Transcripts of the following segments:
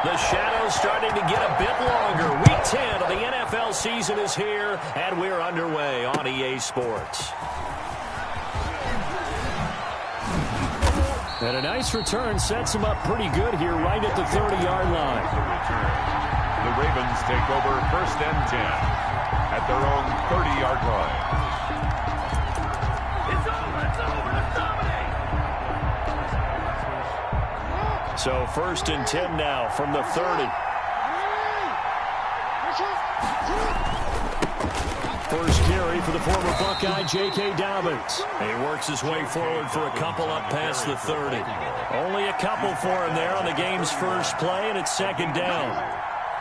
The shadow's starting to get a bit longer. Week 10 of the NFL season is here, and we're underway on EA Sports. And a nice return sets them up pretty good here right at the 30-yard line. The Ravens take over 1st and 10 at their own 30-yard line. It's over, let's dominate. So 1st and 10 now from the 30. First carry for the former Buckeye, J.K. Dobbins. He works his way forward for a couple up past the 30. Only a couple for him there on the game's first play, and it's 2nd down.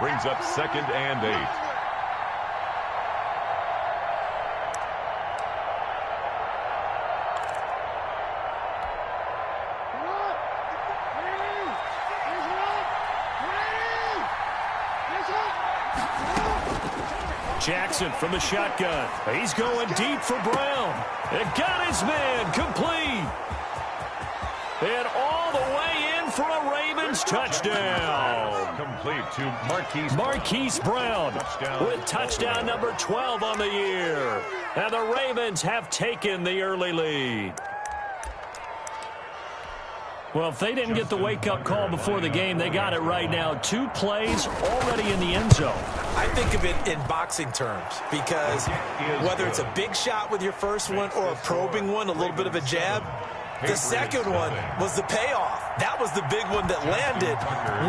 Brings up 2nd and 8. Jackson from the shotgun. He's going deep for Brown. And got his man complete. And all the way in for a Ravens touchdown. Complete to Marquise Brown with touchdown number 12 on the year. And the Ravens have taken the early lead. Well, if they didn't get the wake-up call before the game, they got it right now. 2 plays already in the end zone. I think of it in boxing terms because whether it's a big shot with your first one or a probing one, a little bit of a jab, the second one was the payoff. That was the big one that landed.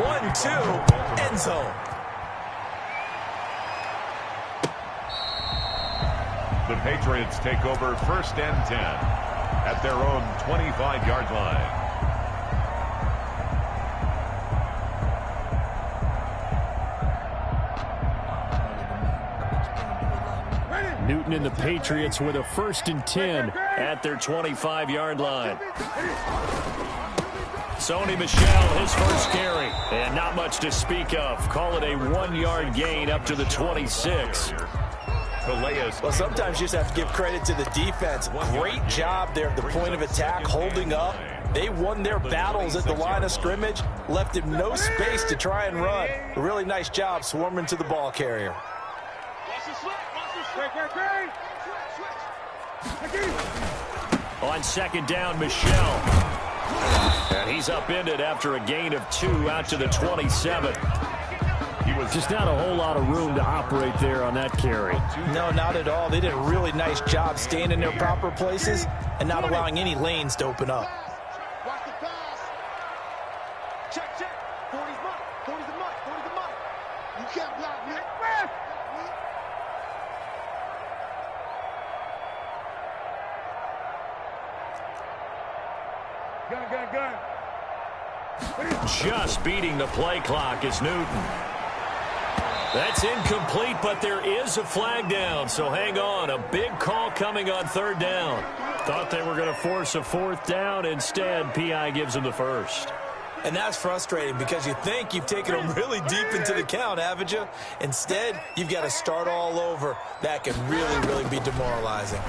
1-2, end zone. The Patriots take over 1st and 10 at their own 25-yard line. Newton and the Patriots with a 1st and 10 at their 25-yard line. Sony Michel, his first carry. And not much to speak of. Call it a 1-yard gain up to the 26. Well, sometimes you just have to give credit to the defense. Great job there at the point of attack, holding up. They won their battles at the line of scrimmage, left him no space to try and run. A really nice job swarming to the ball carrier. On 2nd down, Michel. And he's upended after a gain of 2 out to the 27. He was just not a whole lot of room to operate there on that carry. No, not at all. They did a really nice job staying in their proper places and not allowing any lanes to open up. Watch the pass. Check. 40's mine. 40's the mine. 40's the mine. You can't block me. Gun. Just beating the play clock is Newton. That's incomplete, but there is a flag down, so hang on. A big call coming on 3rd down. Thought they were going to force a 4th down. Instead, P.I. gives them the first. And that's frustrating because you think you've taken them really deep into the count, haven't you? Instead, you've got to start all over. That can really be demoralizing.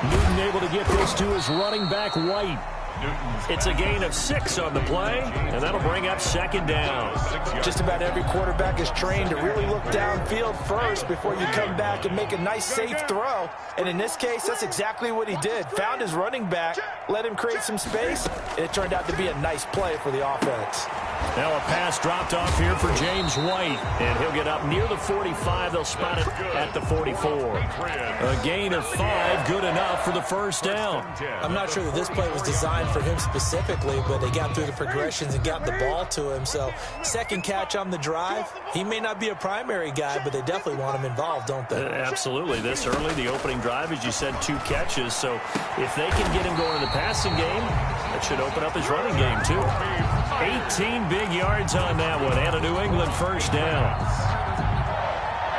Newton able to get this to his running back, White. It's a gain of 6 on the play, and that'll bring up 2nd down. Just about every quarterback is trained to really look downfield first before you come back and make a nice, safe throw. And in this case, that's exactly what he did. Found his running back, let him create some space, and it turned out to be a nice play for the offense. Now a pass dropped off here for James White, and he'll get up near the 45. They'll spot it at the 44. A gain of 5, good enough for the 1st down. I'm not sure that this play was designed for him specifically, but they got through the progressions and got the ball to him. So 2nd catch on the drive. He may not be a primary guy, but they definitely want him involved, don't they? Absolutely. This early, the opening drive, as you said, 2 catches. So if they can get him going in the passing game, that should open up his running game too. 18 big yards on that one, and a New England 1st down.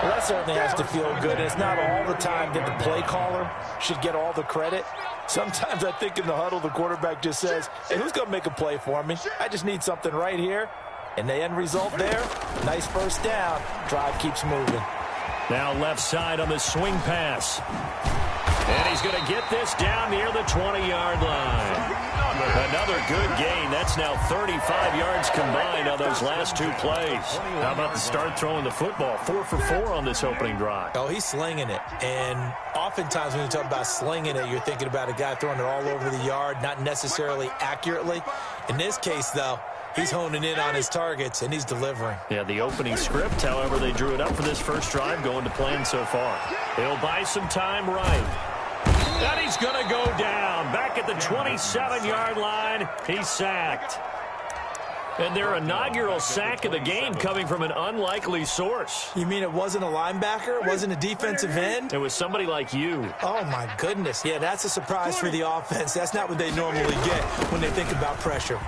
Well, that certainly has to feel good. It's not all the time that the play caller should get all the credit. Sometimes I think in the huddle, the quarterback just says, hey, who's going to make a play for me? I just need something right here. And the end result there, nice 1st down. Drive keeps moving. Now left side on the swing pass. And he's going to get this down near the 20-yard line. Another good gain. That's now 35 yards combined on those last two plays. How about the start throwing the football? 4 for 4 on this opening drive. Oh, he's slinging it. And oftentimes when you talk about slinging it, you're thinking about a guy throwing it all over the yard, not necessarily accurately. In this case, though, he's honing in on his targets, and he's delivering. Yeah, the opening script, however, they drew it up for this first drive, going to plan so far. He'll buy some time right. And he's going to go down. Back at the 27-yard line, he's sacked. And their inaugural sack of the game coming from an unlikely source. You mean it wasn't a linebacker? It wasn't a defensive end? It was somebody like you. Oh, my goodness. Yeah, that's a surprise for the offense. That's not what they normally get when they think about pressure.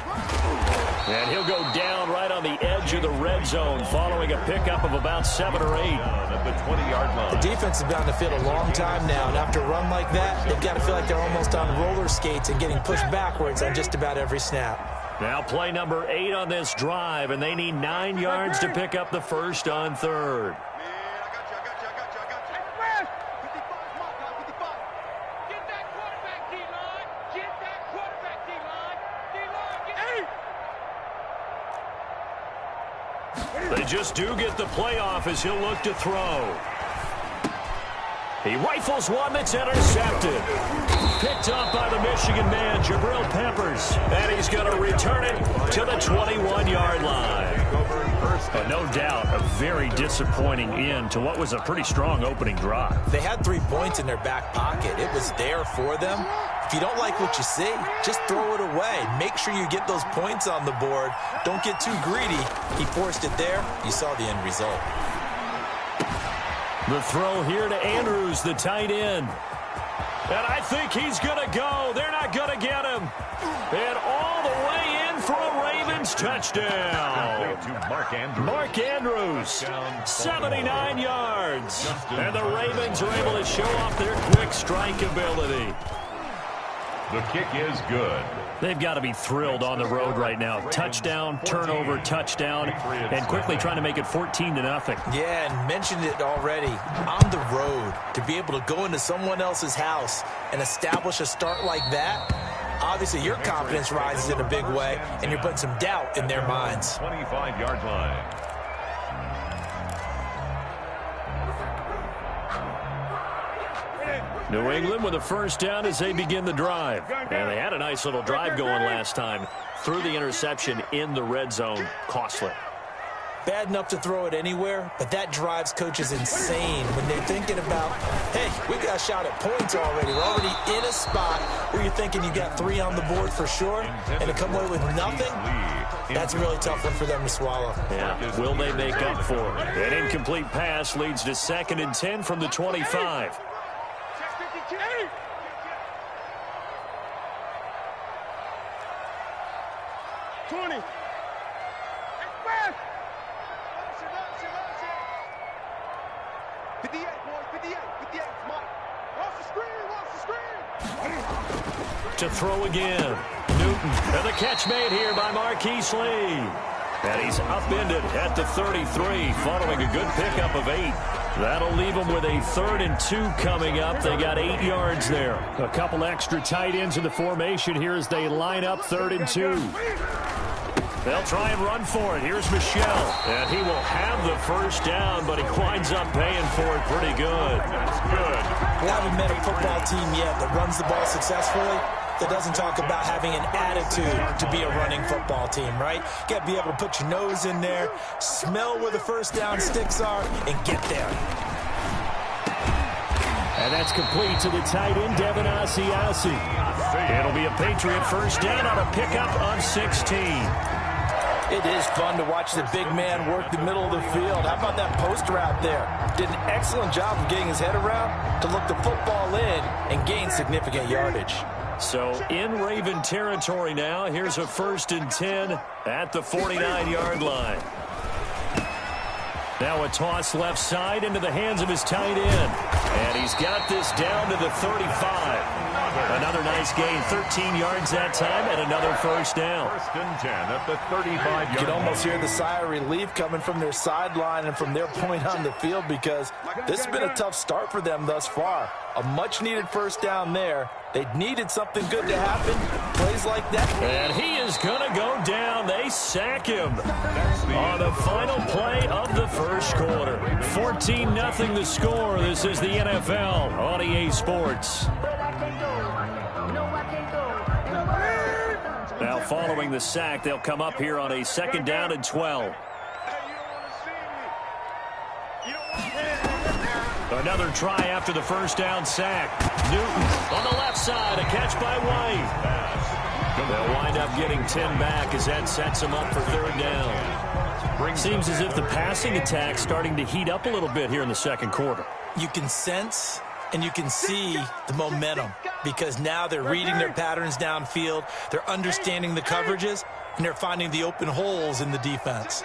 And he'll go down right on the edge of the red zone following a pickup of about 7 or 8. At the 20-yard line. The defense has been on the field a long time now, and after a run like that, they've got to feel like they're almost on roller skates and getting pushed backwards on just about every snap. Now play number 8 on this drive, and they need 9 yards to pick up the first on third. They just do get the play off as he'll look to throw. He rifles one that's intercepted. Picked up by the Michigan man, Jabril Peppers. And he's going to return it to the 21-yard line. But no doubt, a very disappointing end to what was a pretty strong opening drive. They had 3 points in their back pocket. It was there for them. If you don't like what you see, just throw it away. Make sure you get those points on the board. Don't get too greedy. He forced it there. You saw the end result. The throw here to Andrews, the tight end. And I think he's going to go. They're not going to get him. And all the way in for a Ravens touchdown. Mark Andrews, 79 yards. And the Ravens are able to show off their quick strike ability. The kick is good. They've got to be thrilled on the road right now. Touchdown, turnover, touchdown, and quickly trying to make it 14-0. Yeah, and mentioned it already. On the road, to be able to go into someone else's house and establish a start like that, obviously your confidence rises in a big way, and you're putting some doubt in their minds. 25-yard line. New England with a first down as they begin the drive. And they had a nice little drive going last time. Threw the interception in the red zone. Costly. Bad enough to throw it anywhere, but that drives coaches insane when they're thinking about, hey, we got a shot at points already. We're already in a spot where you're thinking you got 3 on the board for sure, and to come away with nothing, that's a really tough one for them to swallow. Yeah, will they make up for it? An incomplete pass leads to 2nd and 10 from the 25. 20. 58, boys, 58, 58. Mike. Watch the screen. To throw again. Newton. And the catch made here by Marquise Lee. And he's upended at the 33 following a good pickup of 8. That'll leave them with a 3rd and 2 coming up. They got 8 yards there. A couple extra tight ends in the formation here as they line up 3rd and 2. They'll try and run for it. Here's Michel. And he will have the first down, but he winds up paying for it pretty good. That's good. We haven't met a football team yet that runs the ball successfully that doesn't talk about having an attitude to be a running football team, right? You got to be able to put your nose in there, smell where the first down sticks are, and get there. And that's complete to the tight end, Devin Asiasi. It'll be a Patriot first down on a pickup of 16. It is fun to watch the big man work the middle of the field. How about that post route there? Did an excellent job of getting his head around to look the football in and gain significant yardage. So in Raven territory now, here's a 1st and 10 at the 49-yard line. Now a toss left side into the hands of his tight end. And he's got this down to the 35. Another nice gain, 13 yards that time, and another first down. First and 10 at the 35-yard line. You can almost hear the sigh of relief coming from their sideline and from their point on the field because this has been a tough start for them thus far. A much-needed first down there. They needed something good to happen. Plays like that. And he is going to go down. They sack him on the final play of the first quarter. 14-0 the score. This is the NFL on EA Sports. Now following the sack, they'll come up here on a 2nd down and 12. Another try after the first down sack. Newton on the left side, a catch by White. They'll wind up getting 10 back as that sets them up for 3rd down. Seems as if the passing attack's starting to heat up a little bit here in the 2nd quarter. You can sense and you can see the momentum because now they're reading their patterns downfield, they're understanding the coverages, and they're finding the open holes in the defense.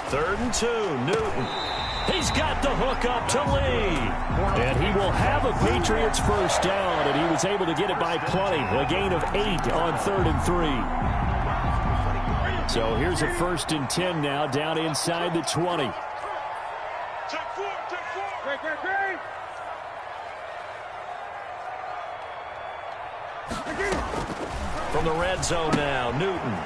Third and 2, Newton. He's got the hook up to Lee. And he will have a Patriots first down, and he was able to get it by plenty. A gain of 8 on 3rd and 3. So here's a 1st and 10 now, down inside the 20. From the red zone now, Newton.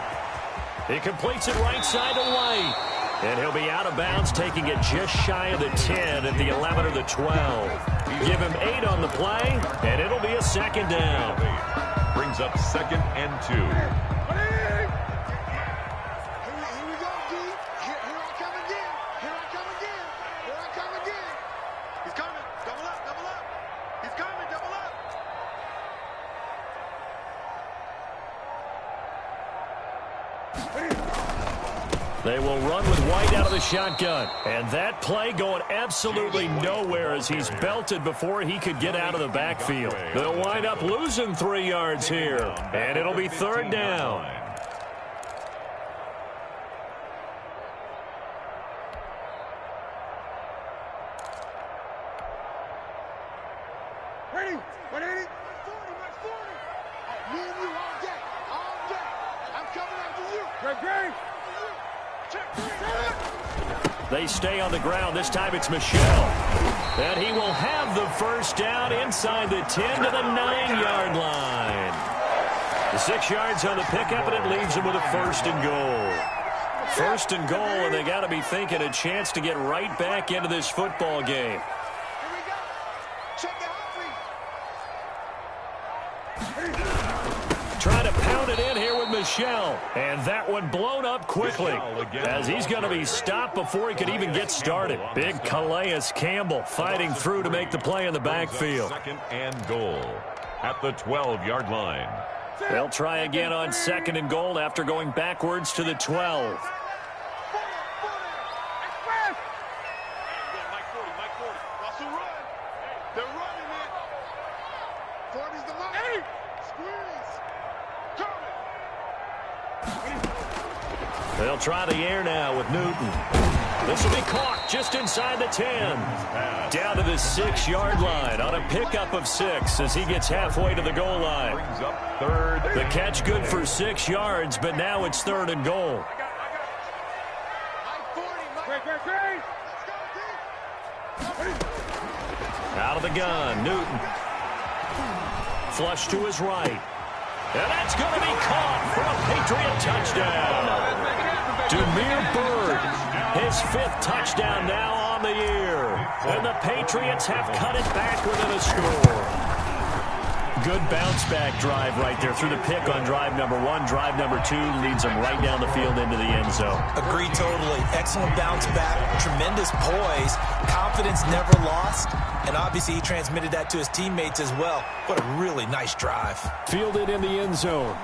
He completes it right side to White. And he'll be out of bounds, taking it just shy of the 10 at the 11 or the 12. Give him 8 on the play, and it'll be a 2nd down. Brings up 2nd and 2. Here we go, D. Here I come again. Here I come again. Here I come again. He's coming. Double up, double up. He's coming, double up. They will run with White out of the shotgun. And that play going absolutely nowhere as he's belted before he could get out of the backfield. They'll wind up losing 3 yards here. And it'll be 3rd down. Ready? 180? 40. Me and you all day. All day. I'm coming after you. Great. They stay on the ground. This time it's Michelle. And he will have the first down inside the 10 to the 9-yard line. The 6 yards on the pickup, and it leaves him with a 1st and goal. 1st and goal, and they got to be thinking a chance to get right back into this football game. Here we go. Check the Trying to pound it in here with Michelle. And that one blown up quickly as he's going to be stopped before he could even get started. Big Calais Campbell fighting through to make the play in the backfield. 2nd and goal at the 12-yard line. They'll try again on 2nd and goal after going backwards to the 12. They're running it. 40's the line. Hey! Squeeze. They'll try the air now with Newton. This will be caught just inside the 10. Down to the 6-yard line on a pickup of 6 as he gets halfway to the goal line. Brings up 3rd. The catch good for 6 yards, but now it's 3rd and goal. Out of the gun, Newton. Flush to his right. And that's going to be caught for a Patriot touchdown. Demir Bird, his 5th touchdown now on the year. And the Patriots have cut it back within a score. Good bounce-back drive right there through the pick on drive number 1. Drive number 2 leads them right down the field into the end zone. Agree totally. Excellent bounce back, tremendous poise, confidence never lost, and obviously he transmitted that to his teammates as well. What a really nice drive. Fielded in the end zone.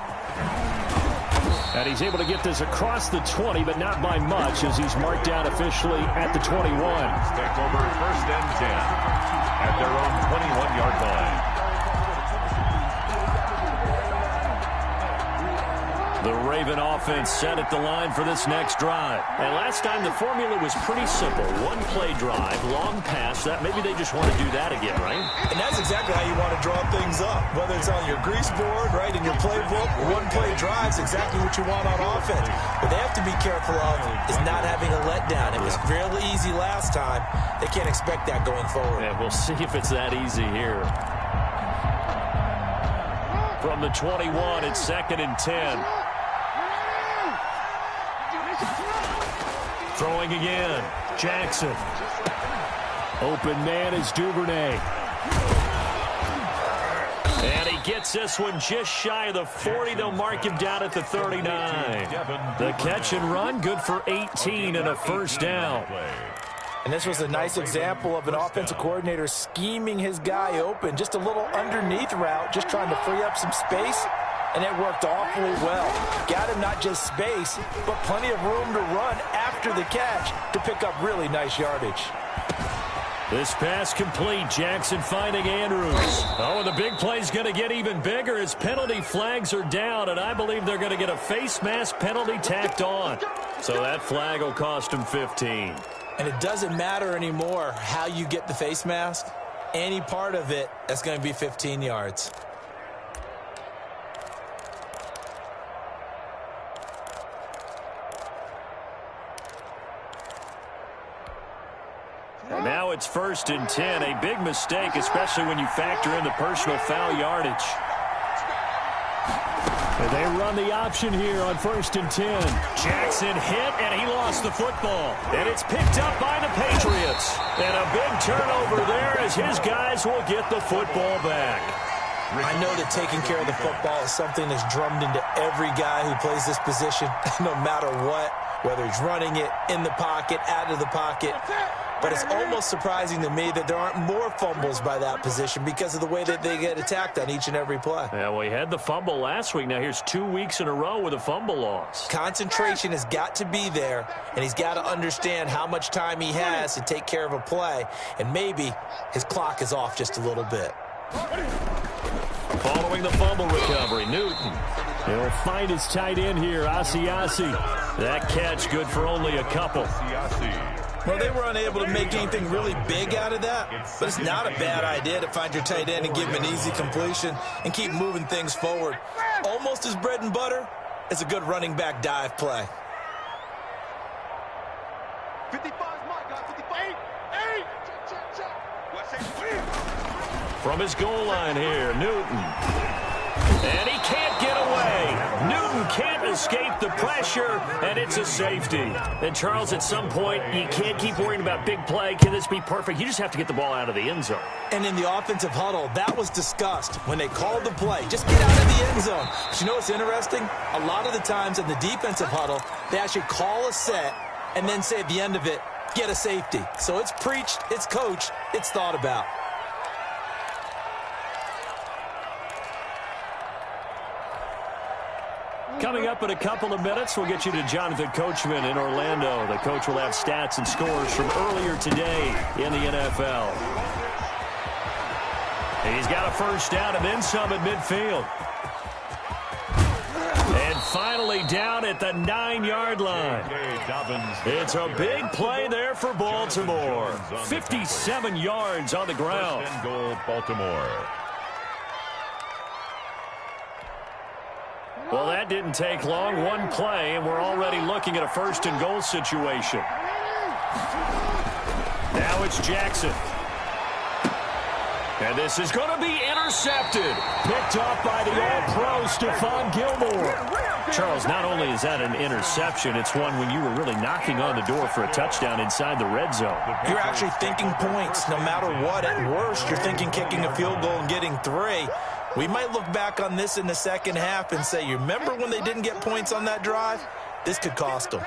And he's able to get this across the 20, but not by much as he's marked down officially at the 21. Take over 1st and 10 at their own 21-yard line. The Raven offense set at the line for this next drive. And last time the formula was pretty simple. One-play drive, long pass. That maybe they just want to do that again, right? And that's exactly how you want to draw things up. Whether it's on your grease board, right, in your playbook, one-play drive's exactly what you want on offense. What they have to be careful of is not having a letdown. It was real easy last time. They can't expect that going forward. Yeah, we'll see if it's that easy here. From the 21, it's 2nd and 10. Throwing again. Jackson. Open man is Duvernay. And he gets this one just shy of the 40. They'll mark him down at the 39. The catch and run, good for 18 and a first down. And this was a nice example of an offensive coordinator scheming his guy open. Just a little underneath route, just trying to free up some space. And it worked awfully well. Got him not just space, but plenty of room to run after the catch to pick up really nice yardage. This pass complete. Jackson finding Andrews. Oh, and the big play's going to get even bigger as penalty flags are down, and I believe they're going to get a face mask penalty tacked on. So that flag will cost him 15. And it doesn't matter anymore how you get the face mask. Any part of it, that's going to be 15 yards. And now it's 1st and 10. A big mistake, especially when you factor in the personal foul yardage. And they run the option here on 1st and 10. Jackson hit, and he lost the football. And it's picked up by the Patriots. And a big turnover there as his guys will get the football back. I know that taking care of the football is something that's drummed into every guy who plays this position, no matter what, whether he's running it, in the pocket, out of the pocket. But it's almost surprising to me that there aren't more fumbles by that position because of the way that they get attacked on each and every play. Yeah, well, he had the fumble last week. Now here's 2 weeks in a row with a fumble loss. Concentration has got to be there, and he's got to understand how much time he has to take care of a play, and maybe his clock is off just a little bit. Following the fumble recovery, Newton. He'll find his tight end here, Asiasi. That catch good for only a couple. Well, they were unable to make anything really big out of that, but it's not a bad idea to find your tight end and give him an easy completion and keep moving things forward. Almost as bread and butter as a good running back dive play. 55 is my guy, 55. 8. From his goal line here, Newton. And he can't get away. Newton can't escape the pressure, and it's a safety. And, Charles, at some point, you can't keep worrying about big play. Can this be perfect? You just have to get the ball out of the end zone. And in the offensive huddle, that was discussed when they called the play. Just get out of the end zone. But you know what's interesting? A lot of the times in the defensive huddle, they actually call a set and then say at the end of it, get a safety. So it's preached, it's coached, it's thought about. Coming up in a couple of minutes, we'll get you to Jonathan Coachman in Orlando. The coach will have stats and scores from earlier today in the NFL. He's got a first down and then some at midfield. And finally down at the 9-yard line. It's a big play there for Baltimore. 57 yards on the ground. Goal, Baltimore. Well, that didn't take long. One play, and we're already looking at a 1st and goal situation. Now it's Jackson. And this is going to be intercepted. Picked off by the all-pro Stephon Gilmore. Charles, not only is that an interception, it's one when you were really knocking on the door for a touchdown inside the red zone. You're actually thinking points. No matter what, at worst, you're thinking kicking a field goal and getting 3. We might look back on this in the second half and say, you remember when they didn't get points on that drive? This could cost them.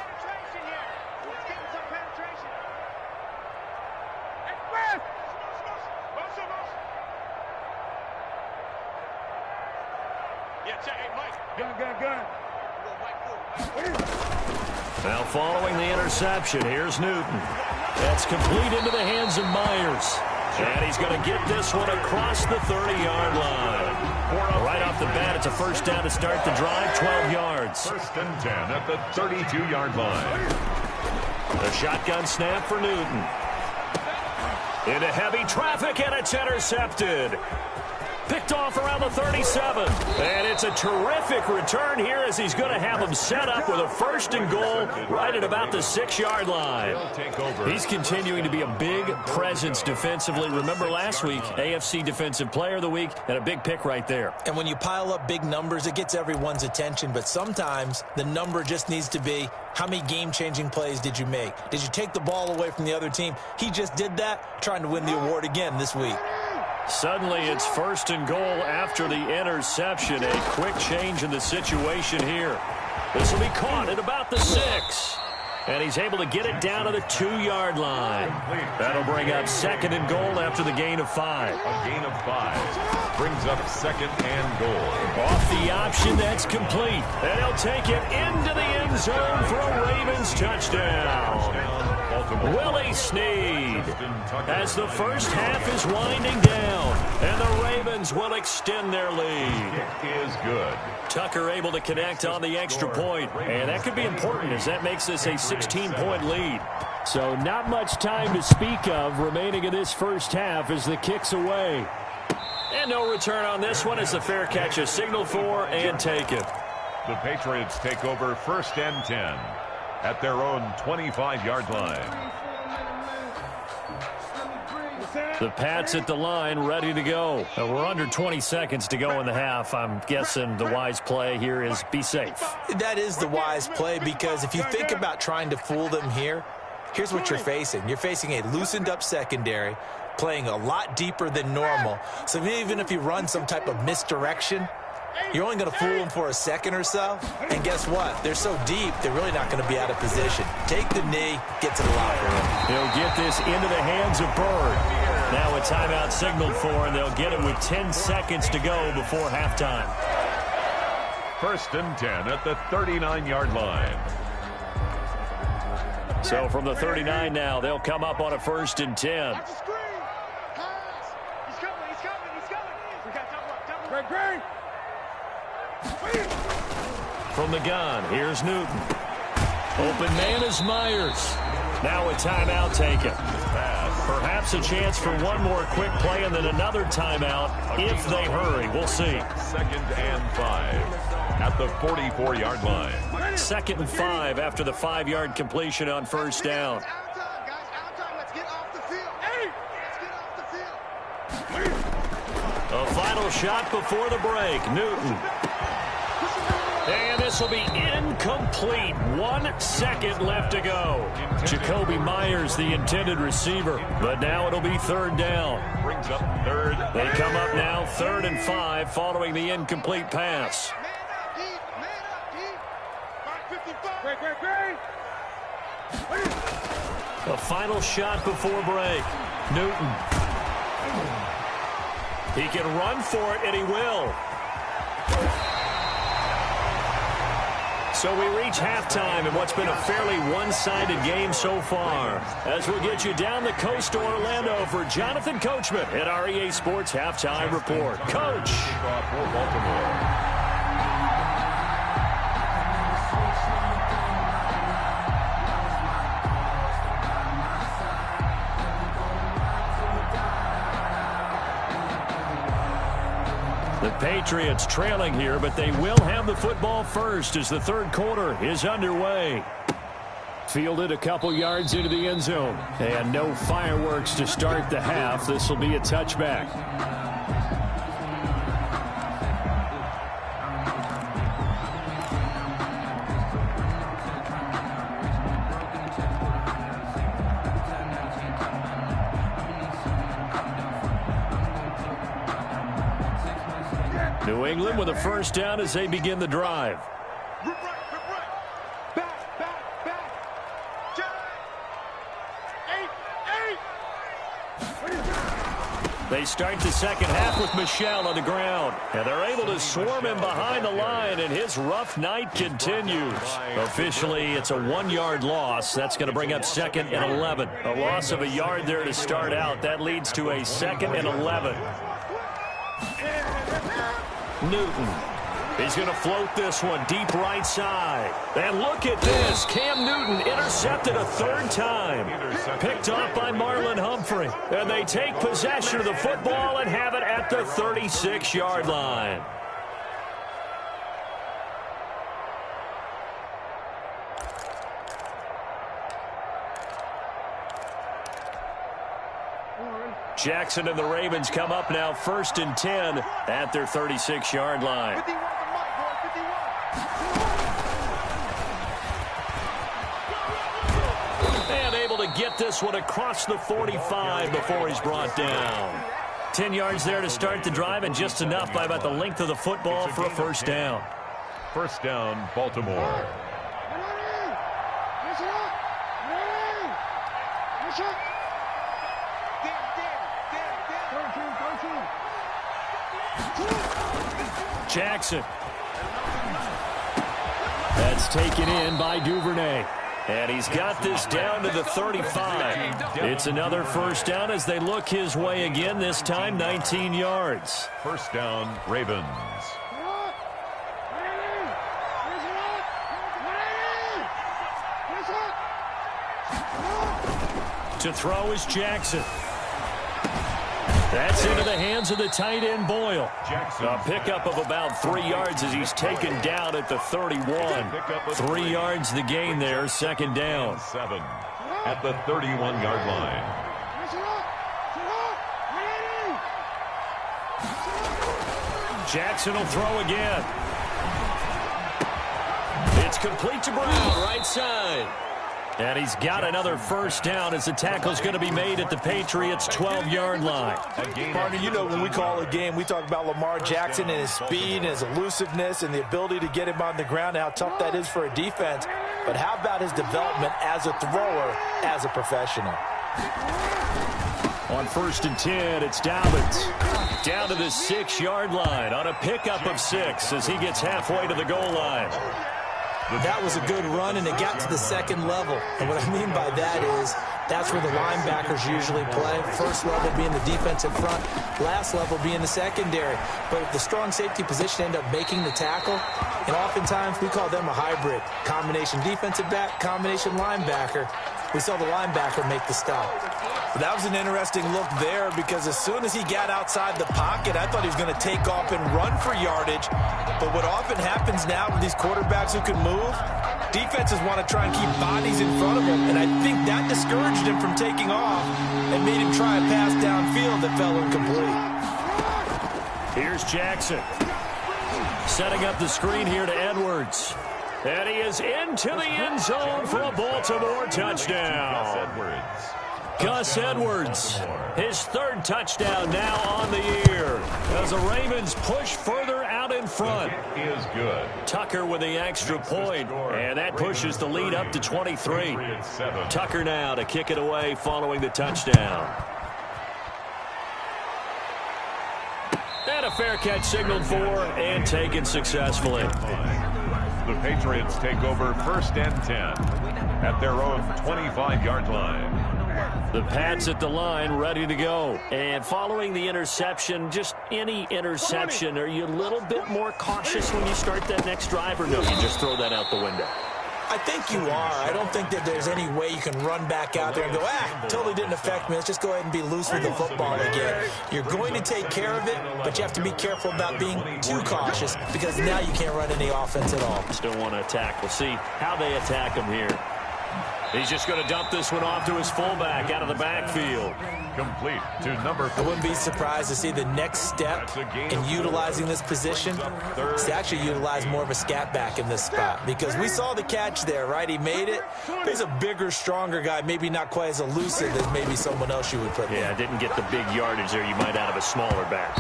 Now following the interception, here's Newton. That's complete into the hands of Myers. And he's going to get this one across the 30-yard line. Right off the bat, it's a first down to start the drive, 12 yards. First and 10 at the 32-yard line. The shotgun snap for Newton. Into heavy traffic, and it's intercepted. Picked off around the 37. And it's a terrific return here as he's going to have him set up with a first and goal right at about the 6-yard line. He's continuing to be a big presence defensively. Remember last week, AFC Defensive Player of the Week, and a big pick right there. And when you pile up big numbers, it gets everyone's attention. But sometimes the number just needs to be, how many game-changing plays did you make? Did you take the ball away from the other team? He just did that, trying to win the award again this week. Suddenly, it's first and goal after the interception. A quick change in the situation here. This will be caught at about the 6. And he's able to get it down to the 2-yard line. That'll bring up second and goal after the gain of 5. A gain of 5 brings up second and goal. Off the option, that's complete. And he'll take it into the end zone for a Ravens touchdown. Willie Snead, as the first half is winding down, and the Ravens will extend their lead. It is good. Tucker able to connect on the extra point, and that could be important as that makes this a 16-point lead. So not much time to speak of remaining in this first half as the kick's away. And no return on this one as the fair catch is signaled for and taken. The Patriots take over first and 10 at their own 25-yard line. The Pats at the line, ready to go. We're under 20 seconds to go in the half. I'm guessing the wise play here is be safe. That is the wise play, because if you think about trying to fool them here, here's what you're facing. You're facing a loosened-up secondary, playing a lot deeper than normal. So even if you run some type of misdirection, you're only going to fool them for a second or so. And guess what? They're so deep, they're really not going to be out of position. Take the knee, get to the locker room. They'll get this into the hands of Bird. Now a timeout signaled for, and they'll get it with 10 seconds to go before halftime. First and 10 at the 39-yard line. So from the 39 now, they'll come up on a first and 10. From the gun, here's Newton. Open man is Myers. Now a timeout taken. Perhaps a chance for one more quick play and then another timeout if they hurry. We'll see. Second and 5 at the 44-yard line. Second and 5 after the 5-yard completion on first down. A final shot before the break. Newton. And this will be incomplete. 1 second left to go. Jacoby Myers, the intended receiver. But now it'll be third down. Brings up third. They come up now third and 5 following the incomplete pass. A final shot before break. Newton. He can run for it, and he will. So we reach halftime in what's been a fairly one-sided game so far. As we'll get you down the coast to Orlando for Jonathan Coachman at our EA Sports Halftime Report. Coach. The Patriots trailing here, but they will have the football first as the third quarter is underway. Fielded a couple yards into the end zone. And no fireworks to start the half. This will be a touchback. New England with a first down as they begin the drive. They start the second half with Michel on the ground. And they're able to swarm him behind the line, and his rough night continues. Officially, it's a 1-yard loss. That's going to bring up 2nd and 11. A loss of a yard there to start out. That leads to a 2nd and 11. Newton. He's going to float this one deep right side. And look at this. Cam Newton intercepted a 3rd time. Picked off by Marlon Humphrey. And they take possession of the football and have it at the 36-yard line. Jackson and the Ravens come up now 1st and 10 at their 36-yard line. And able to get this one across the 45 before he's brought down. 10 yards there to start the drive, and just enough by about the length of the football for a 1st down. 1st down, Baltimore. Jackson. That's taken in by Duvernay. And he's got this down to the 35. It's another 1st down as they look his way again, this time 19 yards. 1st down, Ravens. To throw is Jackson. That's into the hands of the tight end, Boyle. Jackson. A pickup of about 3 yards as he's taken down at the 31. 3 yards the gain there, 2nd down. 7 at the 31-yard line. Jackson will throw again. It's complete to Brown, right side. And he's got another 1st down as the tackle's going to be made at the Patriots' 12-yard line. Partner, you know when we call a game, we talk about Lamar Jackson and his speed and his elusiveness and the ability to get him on the ground and how tough that is for a defense. But how about his development as a thrower, as a professional? On 1st and 10, it's Dobbins. Down to the 6-yard line on a pickup of 6 as he gets halfway to the goal line. That was a good run, and it got to the 2nd level. And what I mean by that is that's where the linebackers usually play. 1st level being the defensive front, last level being the secondary. But if the strong safety position end up making the tackle, and oftentimes we call them a hybrid. Combination defensive back, combination linebacker. We saw the linebacker make the stop. But that was an interesting look there because as soon as he got outside the pocket, I thought he was going to take off and run for yardage. But what often happens now with these quarterbacks who can move, defenses want to try and keep bodies in front of him. And I think that discouraged him from taking off and made him try a pass downfield that fell incomplete. Here's Jackson. Setting up the screen here to Edwards. And he is into the end zone for a Baltimore touchdown. Gus Edwards, his 3rd touchdown now on the year as the Ravens push further out in front. It is good. Tucker with the extra point, and that pushes the lead up to 23. Tucker now to kick it away following the touchdown. And a fair catch signaled for and taken successfully. The Patriots take over 1st and 10 at their own 25-yard line. The Pats at the line, ready to go. And following the interception, just any interception, are you a little bit more cautious when you start that next drive, or no, you just throw that out the window? I think you are. I don't think that there's any way you can run back out there and go, totally didn't affect me. Let's just go ahead and be loose with the football again. You're going to take care of it, but you have to be careful about being too cautious because now you can't run any offense at all. Still want to attack. We'll see how they attack him here. He's just going to dump this one off to his fullback out of the backfield. Complete to number 4. I wouldn't be surprised to see the next step in utilizing this position is to actually utilize more of a scat back in this spot because we saw the catch there, right? He made it. He's a bigger, stronger guy, maybe not quite as elusive as maybe someone else you would put there. Yeah, didn't get the big yardage there you might out of a smaller back.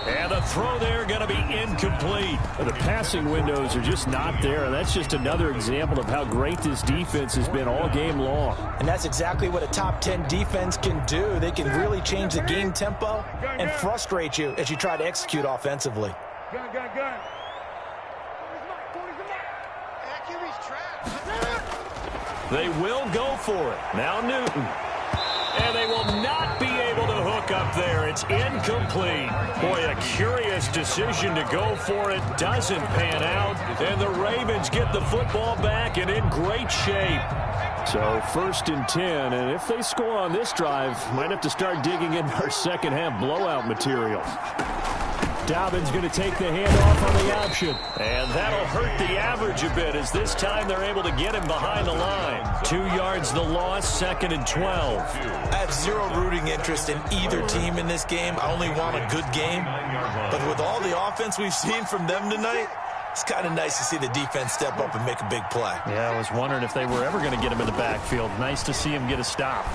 And the throw there going to be incomplete. The passing windows are just not there. And that's just another example of how great this defense has been all game long. And that's exactly what a top 10 defense can do. They can really change the game tempo and frustrate you as you try to execute offensively. Gun. They will go for it. Now Newton. And they will not be able to hook up there. It's incomplete. Boy, a curious decision to go for it. Doesn't pan out. And the Ravens get the football back and in great shape. So 1st and 10. And if they score on this drive, might have to start digging in our second half blowout material. Dobbins going to take the handoff on the option. And that'll hurt the average a bit as this time they're able to get him behind the line. 2 yards the loss, 2nd and 12. I have zero rooting interest in either team in this game. I only want a good game. But with all the offense we've seen from them tonight, it's kind of nice to see the defense step up and make a big play. Yeah, I was wondering if they were ever going to get him in the backfield. Nice to see him get a stop.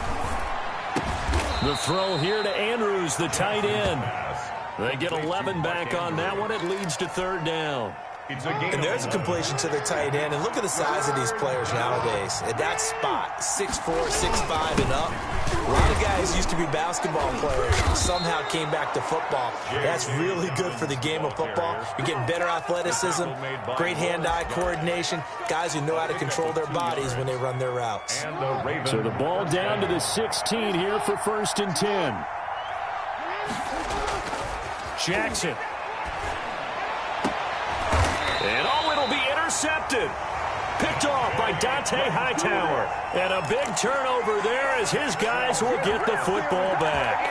The throw here to Andrews, the tight end. They get 11 back on that one. It leads to 3rd down. And there's a completion to the tight end. And look at the size of these players nowadays. At that spot, 6'4", 6'5", and up. A lot of guys used to be basketball players. Somehow came back to football. That's really good for the game of football. You're getting better athleticism, great hand-eye coordination, guys who know how to control their bodies when they run their routes. So the ball down to the 16 here for 1st and 10. Jackson. And it'll be intercepted. Picked off by Dante Hightower. And a big turnover there as his guys will get the football back.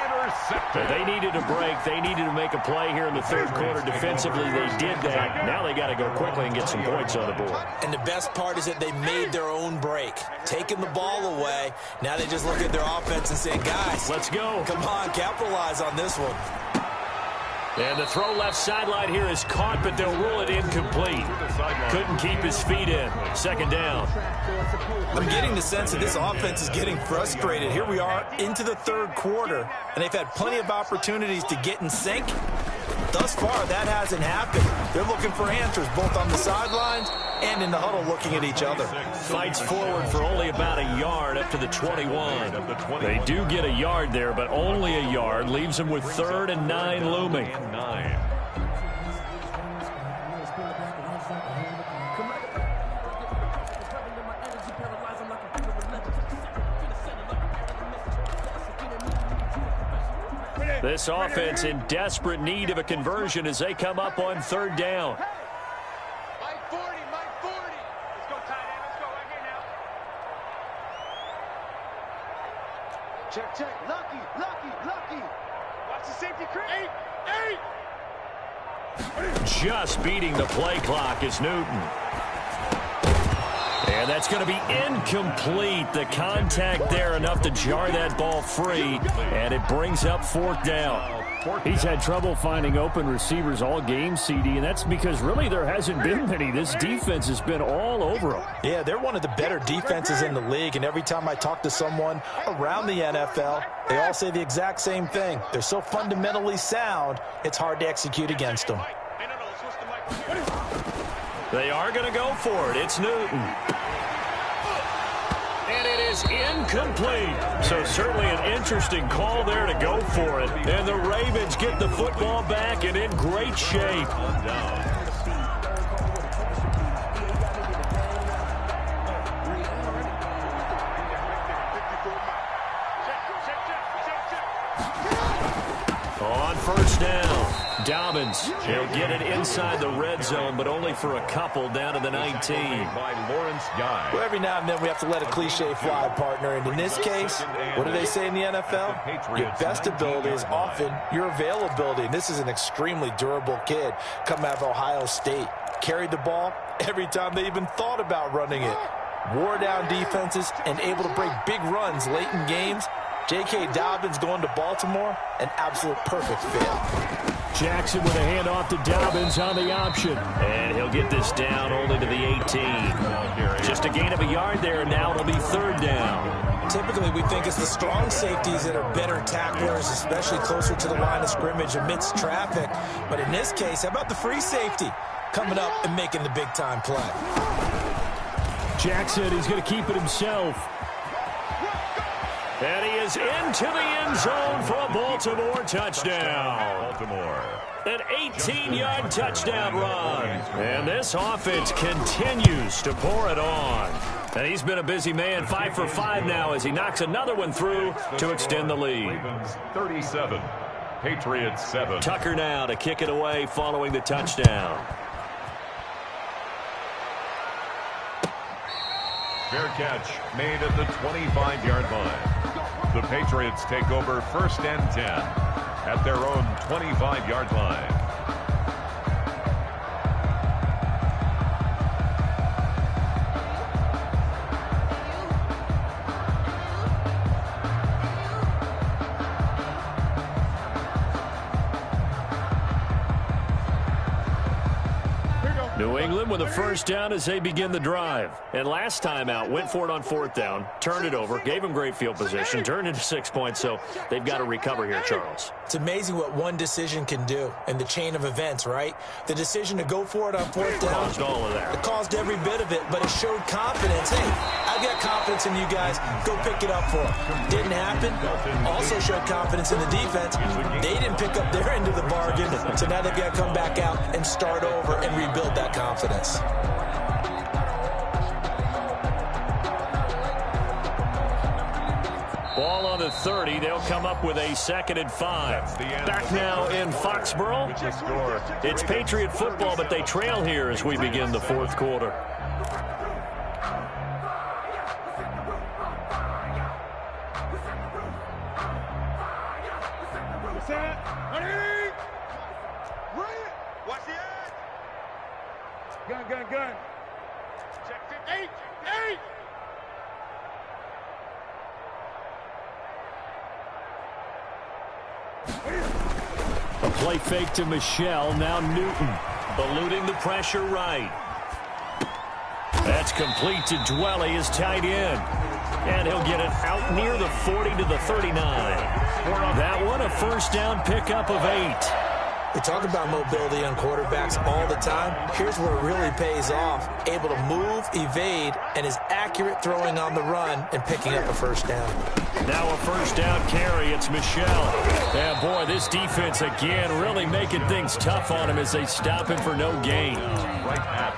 They needed a break. They needed to make a play here in the 3rd quarter. Defensively, they did that. Now they got to go quickly and get some points on the board. And the best part is that they made their own break. Taking the ball away. Now they just look at their offense and say, guys, let's go. Come on, capitalize on this one. And the throw left sideline here is caught, but they'll rule it incomplete. Couldn't keep his feet in. 2nd down. I'm getting the sense that this offense is getting frustrated. Here we are into the 3rd quarter, and they've had plenty of opportunities to get in sync. Thus far, that hasn't happened. They're looking for answers both on the sidelines and in the huddle looking at each other. Fights forward for only about a yard up to the 21. They do get a yard there, but only a yard. Leaves them with 3rd and 9 looming. This offense in desperate need of a conversion as they come up on 3rd down. Mike 40. Let's go, tight end. Let's go right here now. Check. Lucky. Watch the safety creep. 8. Just beating the play clock is Newton. And that's going to be incomplete. The contact there enough to jar that ball free, and it brings up 4th down. He's had trouble finding open receivers all game, CD, and that's because really there hasn't been many. This defense has been all over them. Yeah, they're one of the better defenses in the league, and every time I talk to someone around the NFL, they all say the exact same thing. They're so fundamentally sound, it's hard to execute against them. They are going to go for it. It's Newton. And it is incomplete. So certainly an interesting call there to go for it. And the Ravens get the football back and in great shape. On 1st down. Dobbins, he'll get it inside the red zone, but only for a couple down to the 19. Well, every now and then we have to let a cliche fly, partner. And in this case, what do they say in the NFL? Your best ability is often your availability. And this is an extremely durable kid coming out of Ohio State. Carried the ball every time they even thought about running it. Wore down defenses and able to break big runs late in games. J.K. Dobbins going to Baltimore, an absolute perfect fit. Jackson with a handoff to Dobbins on the option. And he'll get this down only to the 18. Just a gain of a yard there, and now it'll be 3rd down. Typically, we think it's the strong safeties that are better tacklers, especially closer to the line of scrimmage amidst traffic. But in this case, how about the free safety coming up and making the big-time play? Jackson, he's going to keep it himself. And he is into the end zone for a Baltimore touchdown. Baltimore. An 18-yard touchdown run. And this offense continues to pour it on. And he's been a busy man, 5 for 5 now as he knocks another one through to extend the lead. Ravens 37, Patriots 7. Tucker now to kick it away following the touchdown. Fair catch made at the 25-yard line. The Patriots take over 1st and 10 at their own 25-yard line. New England with a first down as they begin the drive. And last time out, went for it on 4th down, turned it over, gave them great field position, turned into 6 points, so they've got to recover here, Charles. It's amazing what one decision can do in the chain of events, right? The decision to go for it on 4th down. Caused all of that. It caused every bit of it, but it showed confidence. Hey, I've got confidence in you guys. Go pick it up for them. Didn't happen. Also showed confidence in the defense. They didn't pick up their end of the bargain, so now they've got to come back out and start over and rebuild that confidence. Ball on the 30. They'll come up with a 2nd and 5. Back now in Foxborough. It's Patriot football, but they trail here as we begin the 4th quarter. Watch the edge. Gun. Check 8. A play fake to Michelle. Now Newton. Eluding the pressure right. That's complete to Dwelly, his tight end. And he'll get it out near the 40 to the 39. That one a first down pickup of 8. We talk about mobility on quarterbacks all the time. Here's where it really pays off. Able to move, evade, and is accurate throwing on the run and picking up a first down. Now a first down carry. It's Michelle. And boy, this defense again really making things tough on him as they stop him for no gain.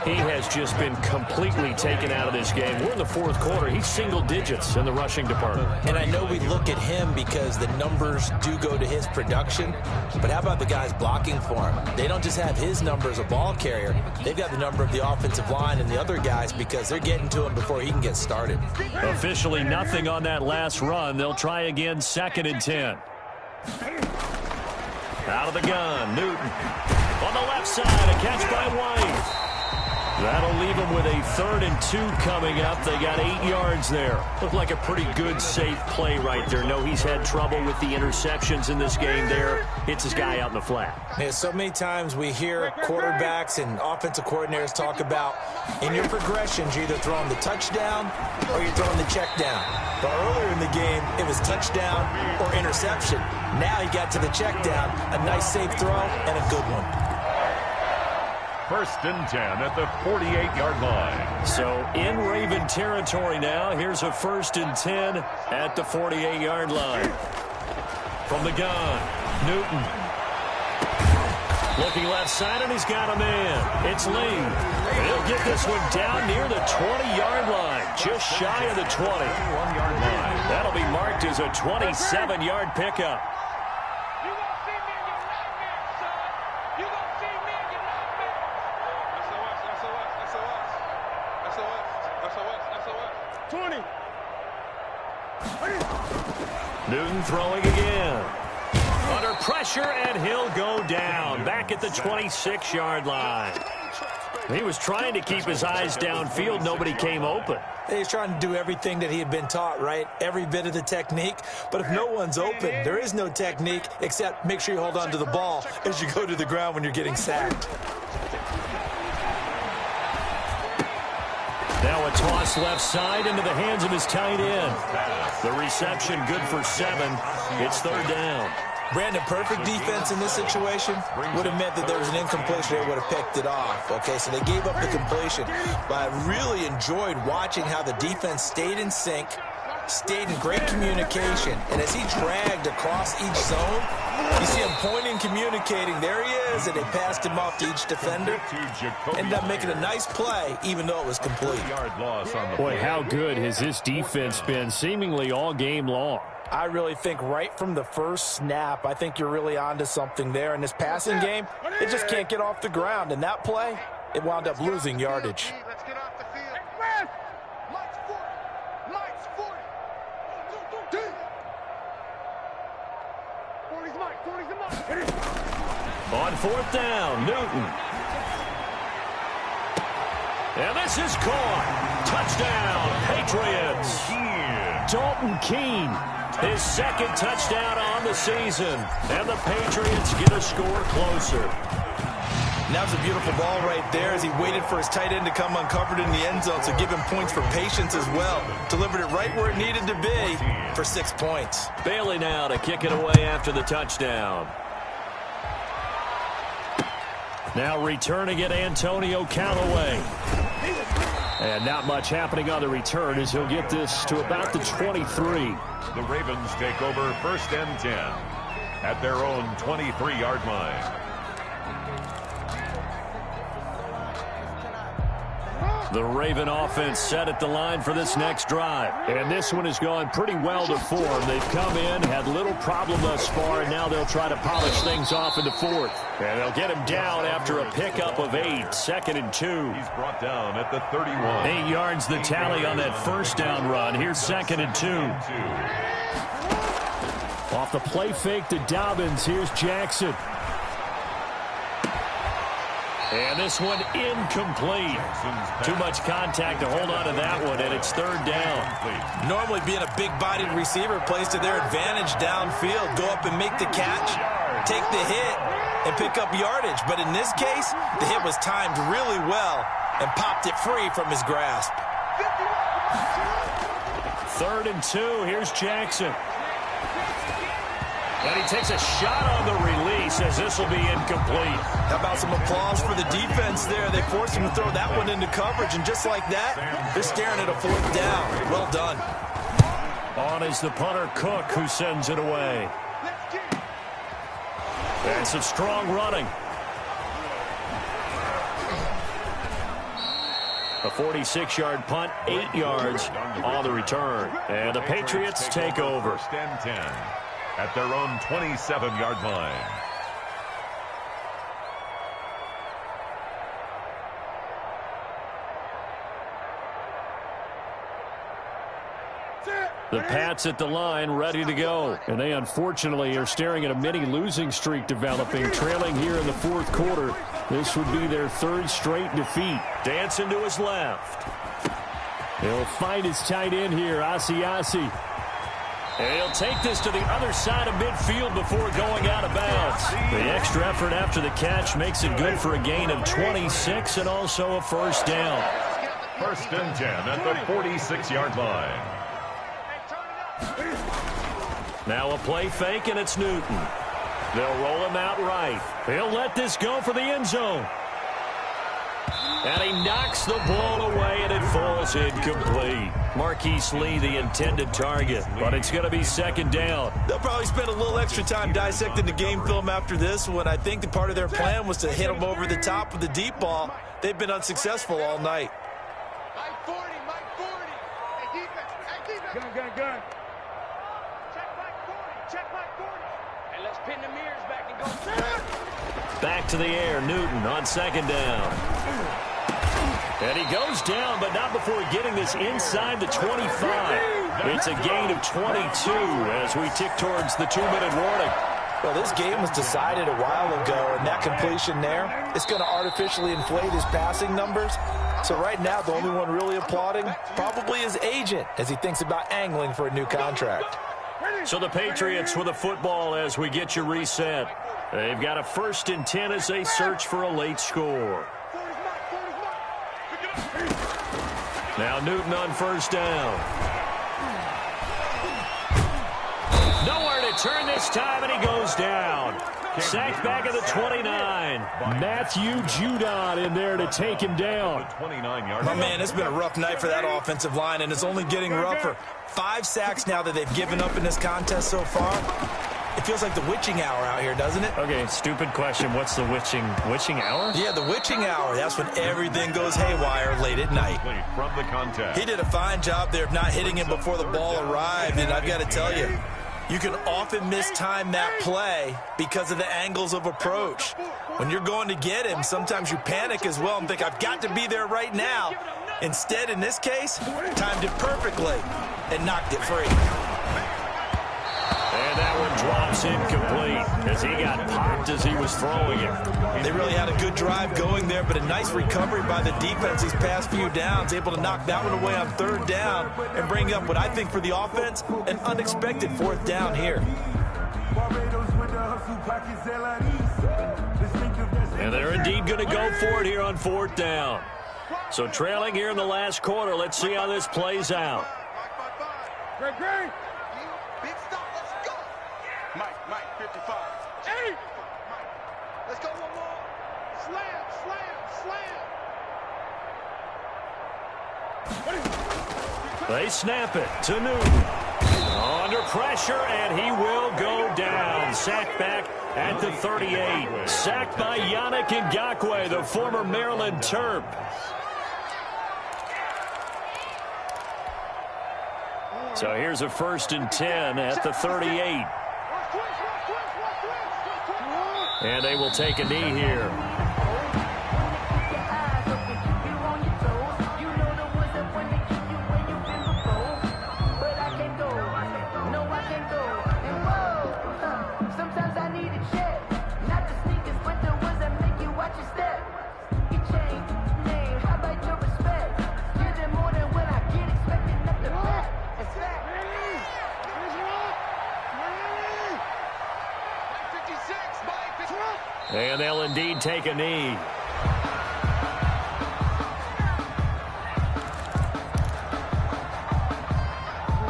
He has just been completely taken out of this game. We're in the 4th quarter. He's single digits in the rushing department. And I know we look at him because the numbers do go to his production. But how about the guys blocking for him? They don't just have his number as a ball carrier. They've got the number of the offensive line and the other guys because they're getting to him before he can get started. Officially nothing on that last run. They'll try again 2nd and 10. Out of the gun, Newton. On the left side, a catch by White. That'll leave them with a 3rd and 2 coming up. They got 8 yards there. Looked like a pretty good, safe play right there. No, he's had trouble with the interceptions in this game there. Hits his guy out in the flat. Yeah, so many times we hear quarterbacks and offensive coordinators talk about in your progressions, you're either throwing the touchdown or you're throwing the check down. But earlier in the game, it was touchdown or interception. Now he got to the check down, a nice safe throw and a good one. 1st and 10 at the 48-yard line. So in Raven territory now. Here's a 1st and 10 at the 48-yard line. From the gun, Newton. Looking left side, and he's got a man. It's Ling. He'll get this one down near the 20-yard line, just shy of the 20. 21-yard line. That'll be marked as a 27-yard pickup. Newton throwing again. Under pressure, and he'll go down. Back at the 26-yard line. He was trying to keep his eyes downfield. Nobody came open. He's trying to do everything that he had been taught, right? Every bit of the technique. But if no one's open, there is no technique except make sure you hold on to the ball as you go to the ground when you're getting sacked. Now a toss left side into the hands of his tight end. The reception good for 7. It's third down. Brandon, perfect defense in this situation would have meant that there was an incompletion. They would have picked it off. Okay, so they gave up the completion. But I really enjoyed watching how the defense stayed in sync, stayed in great communication. And as he dragged across each zone, you see him pointing, communicating. There he is, and they passed him off to each defender. Ended up making a nice play, even though it was complete. Boy, how good has this defense been seemingly all game long? I really think right from the first snap, I think you're really onto something there. In this passing game, it just can't get off the ground. And that play, it wound up losing yardage. Let's get off the field. Lights 40. Lights 40. 40's Mike. 40's the Mike. On fourth down, Newton. And this is caught. Touchdown, Patriots. Dalton Keene, his second touchdown on the season. And the Patriots get a score closer. And that was a beautiful ball right there as he waited for his tight end to come uncovered in the end zone, so give him points for patience as well. Delivered it right where it needed to be for 6 points. Bailey now to kick it away after the touchdown. Now returning it, Antonio Callaway. And not much happening on the return as he'll get this to about the 23. The Ravens take over first and 10 at their own 23-yard line. The Raven offense set at the line for this next drive. And this one has gone pretty well to form. They've come in, had little problem thus far, and now they'll try to polish things off in the fourth. And they'll get him down after a pickup of 8, second and 2. He's brought down at the 31. 8 yards the tally on that first down run. Here's second and 2. Off the play fake to Dobbins, here's Jackson. And this one incomplete. Too much contact to hold on to that one, and it's third down. Normally being a big-bodied receiver plays to their advantage downfield. Go up and make the catch, take the hit, and pick up yardage. But in this case, the hit was timed really well and popped it free from his grasp. Third and 2, here's Jackson. And he takes a shot on the release as this will be incomplete. How about some applause for the defense there? They forced him to throw that one into coverage, and just like that, they're staring at a fourth down. Well done. On is the punter Cook, who sends it away. And some strong running. A 46-yard punt, 8 yards on the return. And the Patriots take over. First and 10 at their own 27-yard line. The Pats at the line, ready to go. And they unfortunately are staring at a mini losing streak developing, trailing here in the fourth quarter. This would be their third straight defeat. Dancing to his left. He'll find his tight end here, Asiasi. And he'll take this to the other side of midfield before going out of bounds. The extra effort after the catch makes it good for a gain of 26 and also a first down. First and 10 at the 46-yard line. Now a play fake, and it's Newton. They'll roll him out right. He'll let this go for the end zone. And he knocks the ball away, and it falls incomplete. Marquise Lee, the intended target, but it's going to be second down. They'll probably spend a little extra time dissecting the game film after this one. I think the part of their plan was to hit him over the top with the deep ball. They've been unsuccessful all night. Mike 40, Mike 40. Hey, defense. Hey, defense. Gun. Check Mike 40. Check Mike 40. Hey, let's pin the mirrors back and go. Back to the air, Newton on second down. And he goes down, but not before getting this inside the 25. It's a gain of 22 as we tick towards the 2-minute warning. Well, this game was decided a while ago, and that completion there, it's going to artificially inflate his passing numbers. So right now, the only one really applauding probably his agent as he thinks about angling for a new contract. So the Patriots with a football as we get you reset. They've got a first and 10 as they search for a late score. Now Newton on first down. Nowhere to turn this time, and he goes down. Sacked back at the 29. Matthew Judon in there to take him down. My man, it's been a rough night for that offensive line, and it's only getting rougher. 5 sacks now that they've given up in this contest so far. It feels like the witching hour out here, doesn't it? Okay, stupid question. What's the witching hour? Yeah, the witching hour. That's when everything goes haywire late at night. From the contest. He did a fine job there of not hitting him before the ball arrived, and I've got to tell you, you can often mistime that play because of the angles of approach. When you're going to get him, sometimes you panic as well and think, I've got to be there right now. Instead, in this case, timed it perfectly and knocked it free. And that one drops incomplete as he got popped as he was throwing it. They really had a good drive going there, but a nice recovery by the defense these past few downs, able to knock that one away on third down and bring up what I think for the offense, an unexpected fourth down here. And they're indeed going to go for it here on fourth down. So trailing here in the last quarter, let's see how this plays out. Great. Big stop, let's go. Mike, 55. Hey! Let's go one more. Slam. They snap it to Newton. Under pressure, and he will go down. Sacked back at the 38. Sacked by Yannick Ngakoue, the former Maryland Terp. So here's a 1st and 10 at the 38. And they will take a knee here. And they'll indeed take a knee.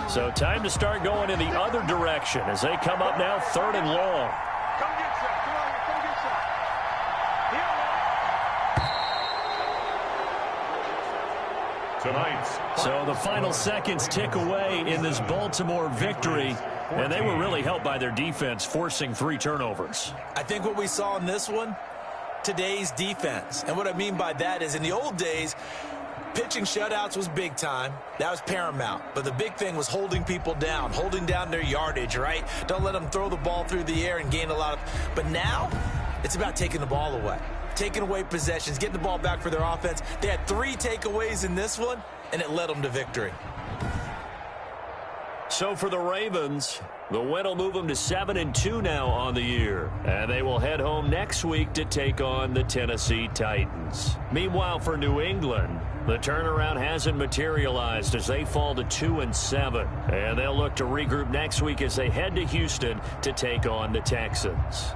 So time to start going in the other direction as they come up now 3rd and long. Come get some. Come on here. Come get some. Tonight's. So the final seconds tick away in this Baltimore victory. And they were really helped by their defense, forcing 3 turnovers. I think what we saw in this one, today's defense. And what I mean by that is in the old days, pitching shutouts was big time. That was paramount. But the big thing was holding people down, holding down their yardage, right? Don't let them throw the ball through the air and gain a lot of... But now, it's about taking the ball away. Taking away possessions, getting the ball back for their offense. They had 3 takeaways in this one, and it led them to victory. So for the Ravens, the win will move them to 7-2 now on the year. And they will head home next week to take on the Tennessee Titans. Meanwhile, for New England, the turnaround hasn't materialized as they fall to 2-7. And they'll look to regroup next week as they head to Houston to take on the Texans.